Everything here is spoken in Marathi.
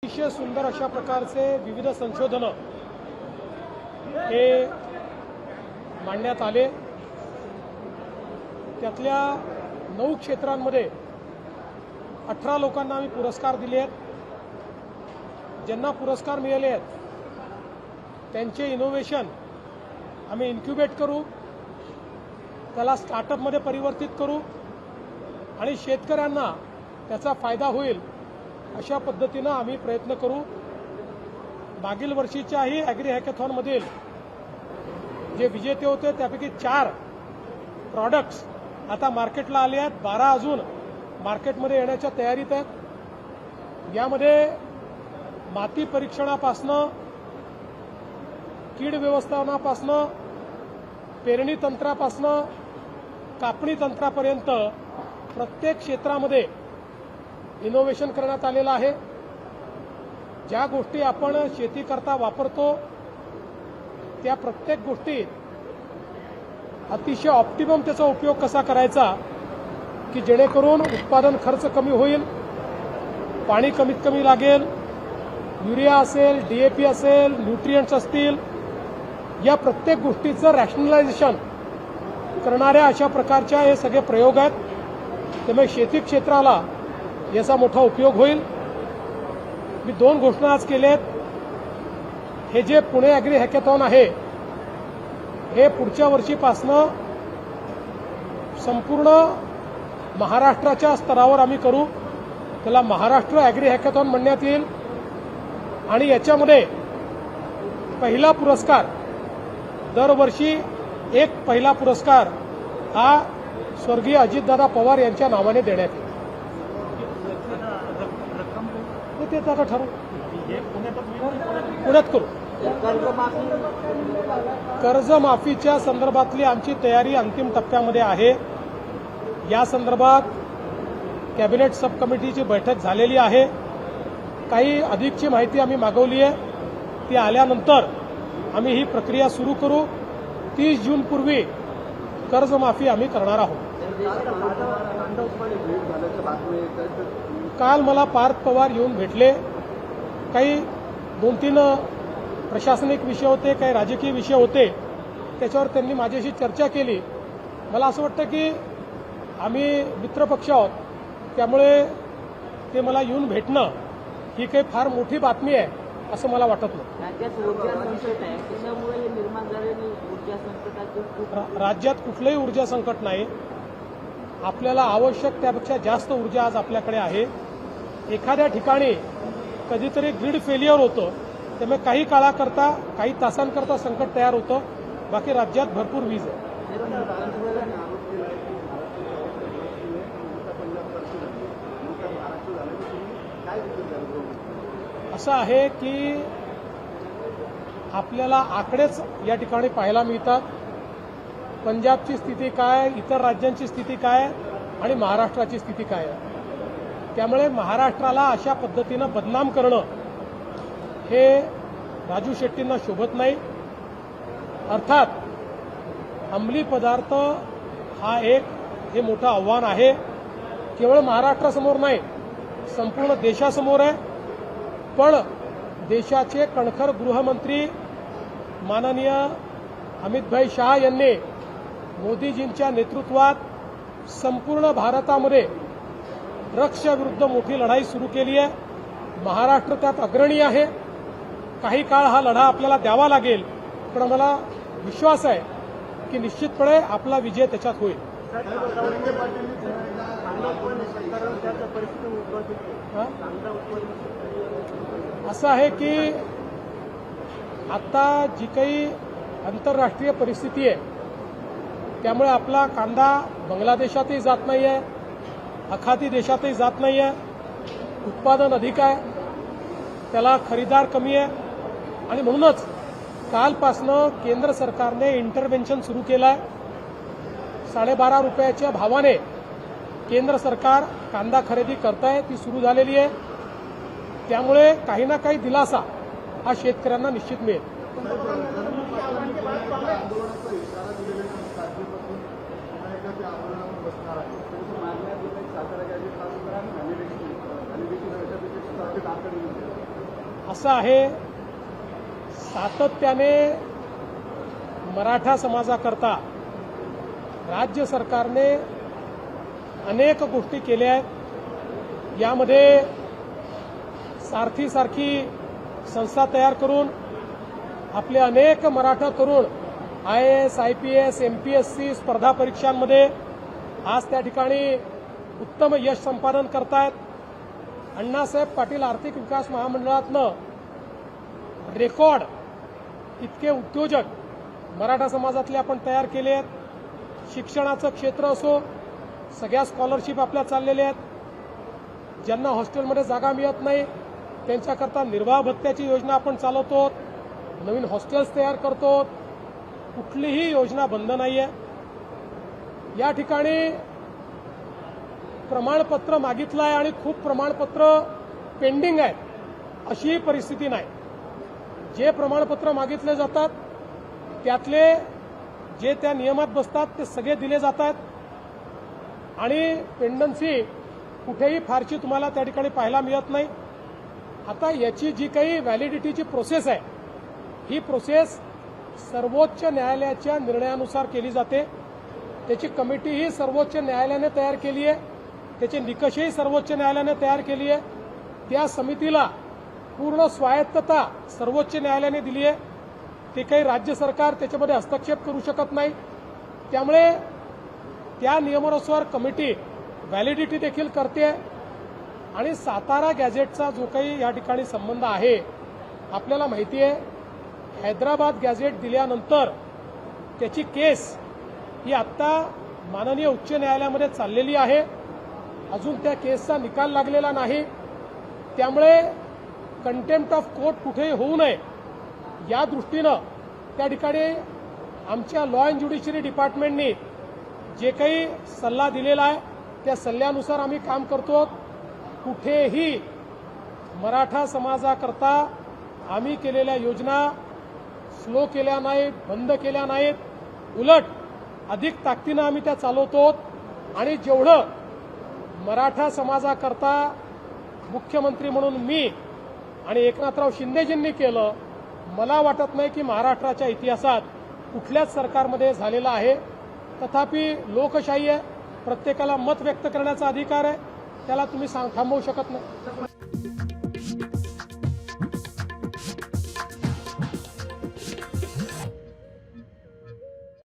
अतिशय सुंदर अशा प्रकारचे विविध संशोधनं हे मांडण्यात आले। त्यातल्या 9 क्षेत्रांमध्ये 18 लोकांना आम्ही पुरस्कार दिले आहेत। ज्यांना पुरस्कार मिळाले आहेत त्यांचे इनोव्हेशन आम्ही इन्क्युबेट करू, त्याला स्टार्टअपमध्ये परिवर्तित करू आणि शेतकऱ्यांना त्याचा फायदा होईल अशा पद्धतीनं आम्ही प्रयत्न करू। मागील वर्षीच्याही ॲग्री हॅकेथॉनमधील जे विजेते होते त्यापैकी 4 प्रॉडक्ट्स आता मार्केटला आले आहेत, 12 अजून मार्केटमध्ये येण्याच्या तयारीत आहेत। यामध्ये माती परीक्षणापासनं, कीड व्यवस्थापनापासनं, पेरणी तंत्रापासनं, कापणी तंत्रापर्यंत प्रत्येक क्षेत्रामध्ये इनोव्हेशन करण्यात आलेलं आहे। ज्या गोष्टी आपण शेतीकरता वापरतो त्या प्रत्येक गोष्टीत अतिशय ऑप्टिमम त्याचा उपयोग कसा करायचा की जेणेकरून उत्पादन खर्च कमी होईल, पाणी कमीत कमी लागेल, युरिया असेल, डीएपी असेल, न्यूट्रिएंट्स असतील, या प्रत्येक गोष्टीचं रॅशनलायझेशन करणाऱ्या अशा प्रकारच्या हे सगळे प्रयोग आहेत। त्यामुळे शेती क्षेत्राला याचा मोठा उपयोग होईल। मी 2 घोषणा आज केल्यात। हे जे पुणे ॲग्री हॅकेथॉन आहे हे पुढच्या वर्षीपासनं संपूर्ण महाराष्ट्राच्या स्तरावर आम्ही करू। त्याला महाराष्ट्र ॲग्री हॅकेथॉन म्हणण्यात येईल आणि याच्यामध्ये पहिला पुरस्कार दरवर्षी एक पहिला पुरस्कार हा स्वर्गीय अजितदादा पवार यांच्या नावाने देण्यात येईल। ते आता ठरवू, पुण्यात करू। कर्जमाफीच्या संदर्भातली आमची तयारी अंतिम टप्प्यामध्ये आहे। या संदर्भात कॅबिनेट सब कमिटीची बैठक झालेली आहे। काही अधिकची माहिती आम्ही मागवली आहे, ती आल्यानंतर आम्ही ही प्रक्रिया सुरू करू। 30 जूनपूर्वी कर्जमाफी आम्ही करणार आहोत। काल मला पार्थ पवार येऊन भेटले। काही 2-3 प्रशासनिक विषय होते, काही राजकीय विषय होते, त्याच्यावर त्यांनी माझ्याशी चर्चा केली। मला असं वाटतं की आम्ही मित्रपक्ष आहोत, त्यामुळे ते मला येऊन भेटणं ही काही फार मोठी बातमी आहे असं मला वाटत नाही। राज्यात कुठलंही ऊर्जा संकट नाही। आपल्याला आवश्यक त्यापेक्षा जास्त ऊर्जा आज आपल्याकडे आहे। एखाद्या ठिकाणी कधीतरी ग्रीड फेलियर होतं, त्यामुळे काही काळाकरता, काही तासांकरता संकट तयार होतं, बाकी राज्यात भरपूर वीज आहे। असं आहे की आपल्याला आकडेच या ठिकाणी पाहायला मिळतात। पंजाबची स्थिती काय, इतर राज्यांची स्थिती काय आणि महाराष्ट्राची स्थिती काय आहे। त्यामुळे महाराष्ट्राला अशा पद्धतीनं बदनाम करणं हे राजू शेट्टींना शोभत नाही। अर्थात अंमली पदार्थ हा हे मोठं आव्हान आहे। केवळ महाराष्ट्रासमोर नाही, संपूर्ण देशासमोर आहे। पण देशाचे कणखर गृहमंत्री माननीय अमितभाई शाह यांनी मोदीजींच्या नेतृत्वात संपूर्ण भारतामध्ये ड्रग्सविरुद्ध मोठी लढाई सुरू केली आहे। महाराष्ट्र त्यात अग्रणी आहे। काही काळ हा लढा आपल्याला द्यावा लागेल, पण मला विश्वास आहे की निश्चितपणे आपला विजय त्याच्यात होईल। असं आहे की आता जी काही आंतरराष्ट्रीय परिस्थिती आहे त्यामुळे आपला कांदा बांगलादेशातही जात नाही आहे, आखाती देशातही जात नाही आहे। उत्पादन अधिक आहे, त्याला खरीदार कमी आहे आणि म्हणूनच कालपासनं केंद्र सरकारने इंटरव्हेन्शन सुरू केलं आहे। 12.5 रुपयाच्या भावाने केंद्र सरकार कांदा खरेदी करत आहे, ती सुरू झालेली आहे। त्यामुळे काही ना काही दिलासा हा शेतकऱ्यांना निश्चित मिळेल। सातारा असं आहे, सातत्याने मराठा समाजाकरता राज्य सरकारने अनेक गोष्टी केल्या आहेत। यामध्ये सारथी संस्था तयार करून आपले अनेक मराठा तरुण IAS, IPS, MPSC स्पर्धा परीक्षांमध्ये आज त्या ठिकाणी उत्तम यश संपादन करतायत। अण्णासाहेब पाटील आर्थिक विकास महामंडळातनं रेकॉर्ड इतके उद्योजक मराठा समाजातले आपण तयार केले आहेत। शिक्षणाचं क्षेत्र असो, सगळ्या स्कॉलरशिप आपल्या चाललेल्या आहेत। ज्यांना हॉस्टेलमध्ये जागा मिळत नाही त्यांच्याकरता निर्वाह भत्त्याची योजना आपण चालवतो, नवीन हॉस्टेल्स तयार करतो। कुठलीही योजना बंद नाहीये। या ठिकाणी प्रमाणपत्र मागितलं आहे आणि खूप प्रमाणपत्र पेंडिंग आहेत अशी परिस्थिती नाही। जे प्रमाणपत्र मागितले जातात त्यातले जे त्या नियमात बसतात ते सगळे दिले जातात आणि पेंडन्सी कुठेही फारशी तुम्हाला त्या ठिकाणी पाहायला मिळत नाही। आता याची जी काही व्हॅलिडिटीची प्रोसेस आहे, ही प्रोसेस सर्वोच्च न्यायालयाच्या निर्णयानुसार केली जाते। त्याची कमिटीही सर्वोच्च न्यायालयाने तयार केली आहे, त्याचे निकषही सर्वोच्च न्यायालयाने तयार केली आहे। त्या समितीला पूर्ण स्वायत्तता सर्वोच्च न्यायालयाने दिली आहे। ते काही राज्य सरकार त्याच्यामध्ये हस्तक्षेप करू शकत नाही। त्यामुळे त्या नियमानुसार कमिटी व्हॅलिडिटी देखील करते आणि सातारा गॅझेटचा जो काही या ठिकाणी संबंध आहे, आपल्याला माहिती आहे हैदराबाद गॅझेट दिल्यानंतर त्याची केस ही आत्ता माननीय उच्च न्यायालयामध्ये चाललेली आहे। अजून त्या केसचा निकाल लागलेला नाही। त्यामुळे कंटेम्प्ट ऑफ कोर्ट कुठेही होऊ नये या दृष्टीनं त्या ठिकाणी आमच्या लॉ अँड ज्युडिशरी डिपार्टमेंटनी जे काही सल्ला दिलेला आहे त्या सल्ल्यानुसार आम्ही काम करतो। कुठेही मराठा समाजाकरता आम्ही केलेल्या योजना स्लो केल्या नाहीत, बंद केल्या नाहीत, उलट अधिक ताकदीनं आम्ही त्या चालवतो आणि जेवढं मराठा समाजाकरता मुख्यमंत्री म्हणून मी आणि एकनाथराव शिंदेजींनी केलं, मला वाटत नाही की महाराष्ट्राच्या इतिहासात कुठल्याच सरकारमध्ये झालेला आहे। तथापि लोकशाही आहे, प्रत्येकाला मत व्यक्त करण्याचा अधिकार आहे, त्याला तुम्ही थांबवू शकत नाही।